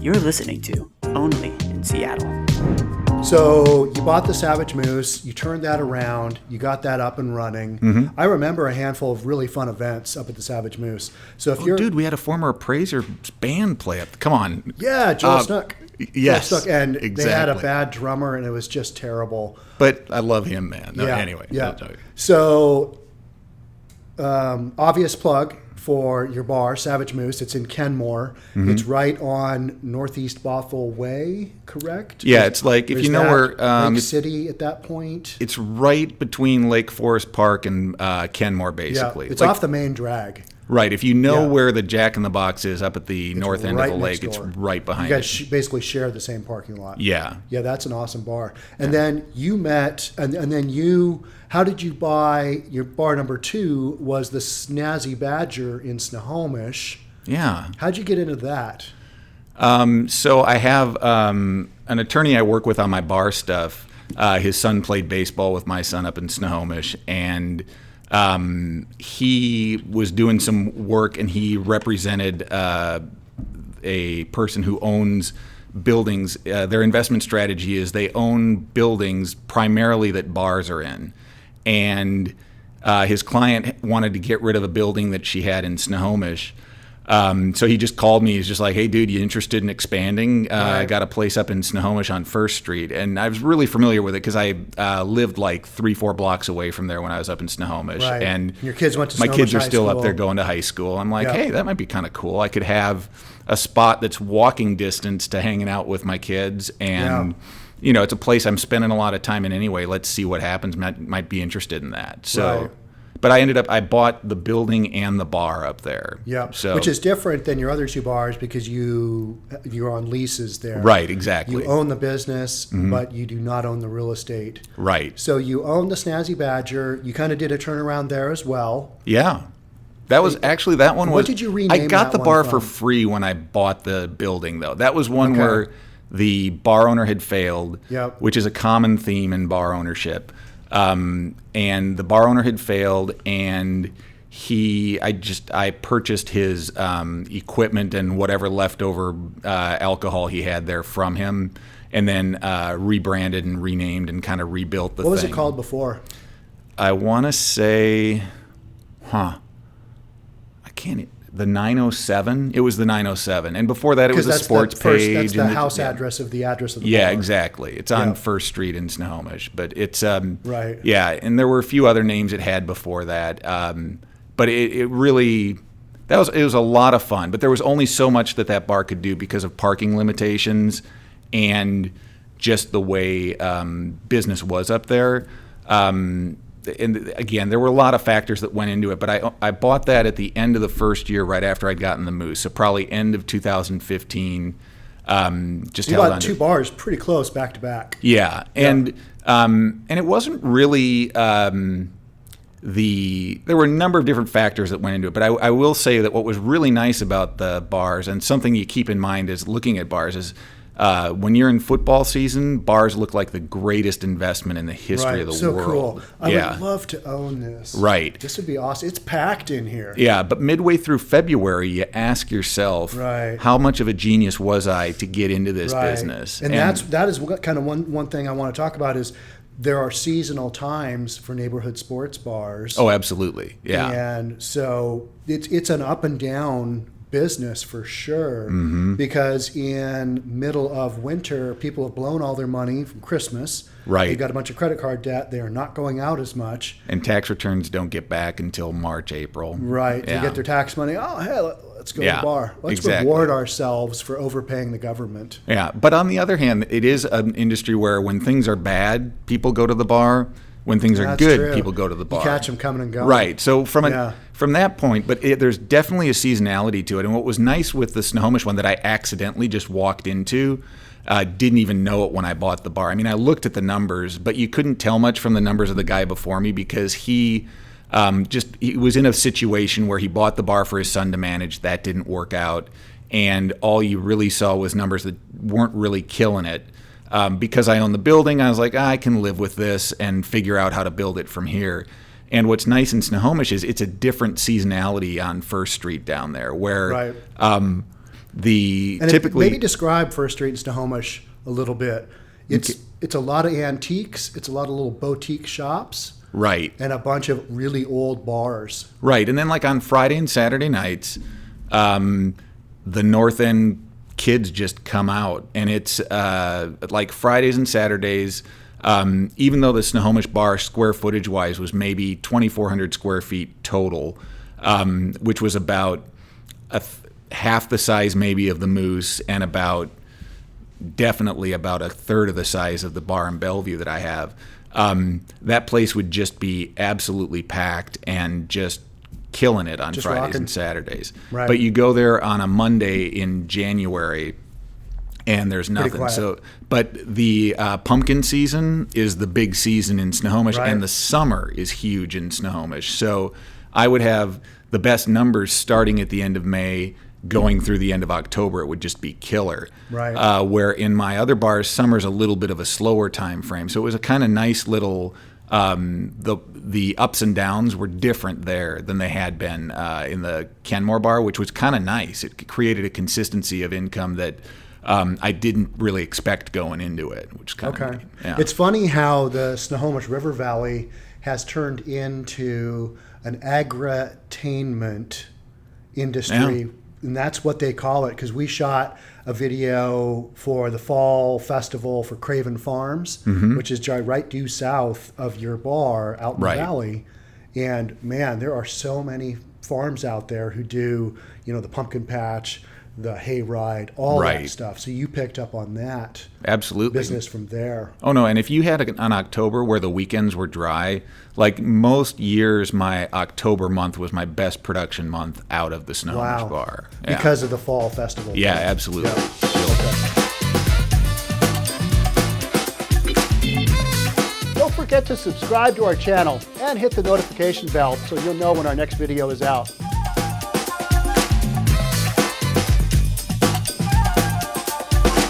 You're listening to Only in Seattle. So you bought the Savage Moose, you turned that around, you got that up and running. Mm-hmm. I remember a handful of really fun events up at the Savage Moose. So if Dude, we had a former appraiser band play up. Come on. Yeah, Joel Snook. Yes, Joel Snook. And exactly. They had a bad drummer, and it was just terrible. But I love him, man. No, yeah, anyway. Yeah. So, obvious plug for your bar, Savage Moose. It's in Kenmore. Mm-hmm. It's right on Northeast Bothell Way, correct? Yeah, it's like, if you know where... Lake City at that point? It's right between Lake Forest Park and Kenmore, basically. Yeah, it's like, off the main drag. Right. If you know where the Jack in the Box is up at the north end of the lake, it's right behind it. You guys basically share the same parking lot. Yeah. Yeah, that's an awesome bar. And then you met, and then you, how did you buy, your bar number 2 was the Snazzy Badger in Snohomish. Yeah. How'd you get into that? So I have an attorney I work with on my bar stuff. His son played baseball with my son up in Snohomish, and he was doing some work, and he represented a person who owns buildings. Their investment strategy is they own buildings primarily that bars are in. And his client wanted to get rid of a building that she had in Snohomish. So he just called me. He's just like, hey, dude, you interested in expanding? I got a place up in Snohomish on 1st Street. And I was really familiar with it because I lived like 3-4 blocks away from there when I was up in Snohomish. Right. And your kids went to my Snohomish kids are High still School. up there going to high school. I'm like, hey, that might be kind of cool. I could have a spot that's walking distance to hanging out with my kids. And, you know, it's a place I'm spending a lot of time in anyway. Let's see what happens. Might be interested in that. So. Right. But I bought the building and the bar up there. Yeah, so, which is different than your other 2 bars because you're on leases there. Right, exactly. You own the business, but you do not own the real estate. Right. So you own the Snazzy Badger. You kind of did a turnaround there as well. Yeah. That was actually, that one was... What did you rename I got that the bar one for from? free when I bought the building, though. That was one where the bar owner had failed, which is a common theme in bar ownership. And the bar owner had failed, and I purchased his equipment and whatever leftover alcohol he had there from him, and then rebranded and renamed and kind of rebuilt the thing. What was it called before? I want to say, the 907. It was the 907, and before that, it was a sports page. That's the house address of the address of the bar. Yeah, exactly. It's on 1st Street in Snohomish, but it's right. Yeah, and there were a few other names it had before that, but it really it was a lot of fun. But there was only so much that bar could do because of parking limitations and just the way business was up there. And again, there were a lot of factors that went into it, but I bought that at the end of the first year, right after I'd gotten the Moose, so probably end of 2015. Just you bought 2 bars pretty close back to back. Yeah, and it wasn't really there were a number of different factors that went into it, but I will say that what was really nice about the bars, and something you keep in mind as looking at bars, is when you're in football season, bars look like the greatest investment in the history of the world. So cool. I would love to own this. Right. This would be awesome. It's packed in here. Yeah, but midway through February, you ask yourself, how much of a genius was I to get into this business? And that is kind of one thing I want to talk about is there are seasonal times for neighborhood sports bars. Oh, absolutely. Yeah. And so it's an up and down business for sure, because in middle of winter, people have blown all their money from Christmas. Right. They got a bunch of credit card debt. They are not going out as much. And tax returns don't get back until March, April. Right. Yeah. They get their tax money. Oh, hey, let's go to the bar. Let's reward ourselves for overpaying the government. Yeah. But on the other hand, it is an industry where when things are bad, people go to the bar. When things are good, people go to the bar. You catch them coming and going. Right. So from that point, but there's definitely a seasonality to it. And what was nice with the Snohomish one that I accidentally just walked into, didn't even know it when I bought the bar. I mean, I looked at the numbers, but you couldn't tell much from the numbers of the guy before me because he was in a situation where he bought the bar for his son to manage. That didn't work out. And all you really saw was numbers that weren't really killing it. Because I own the building, I was like, I can live with this and figure out how to build it from here. And what's nice in Snohomish is it's a different seasonality on 1st Street down there, where And typically maybe describe First Street in Snohomish a little bit. It's a lot of antiques. It's a lot of little boutique shops. Right. And a bunch of really old bars. Right. And then like on Friday and Saturday nights, the North End kids just come out. And it's like Fridays and Saturdays, even though the Snohomish bar square footage wise was maybe 2,400 square feet total, which was about half the size maybe of the Moose and definitely about a third of the size of the bar in Bellevue that I have. That place would just be absolutely packed and just killing it on Fridays rocking. and Saturdays. Right. But you go there on a Monday in January and there's nothing. quiet. So, but the pumpkin season is the big season in Snohomish, Right. and the summer is huge in Snohomish. So I would have the best numbers starting at the end of May, going through the end of October. It would just be killer. Right. Where in my other bars, summer's a little bit of a slower time frame. So it was a kind of nice little. The ups and downs were different there than they had been in the Kenmore bar, which was kind of nice. It created a consistency of income that I didn't really expect going into it, which is kind of Okay. neat. Yeah. It's funny how the Snohomish River Valley has turned into an agritainment industry. Yeah. And that's what they call it, because we shot a video for the fall festival for Craven Farms, which is right due south of your bar out in Right. the valley. And man, there are so many farms out there who do, the pumpkin patch, the hayride, all that Right. stuff. So you picked up on that Absolutely. business from there. Oh no! And if you had an October where the weekends were dry, like most years, my October month was my best production month out of the Snohomish Wow. bar. Yeah. Because of the fall festival. Yeah, absolutely. Don't forget to subscribe to our channel and hit the notification bell so you'll know when our next video is out.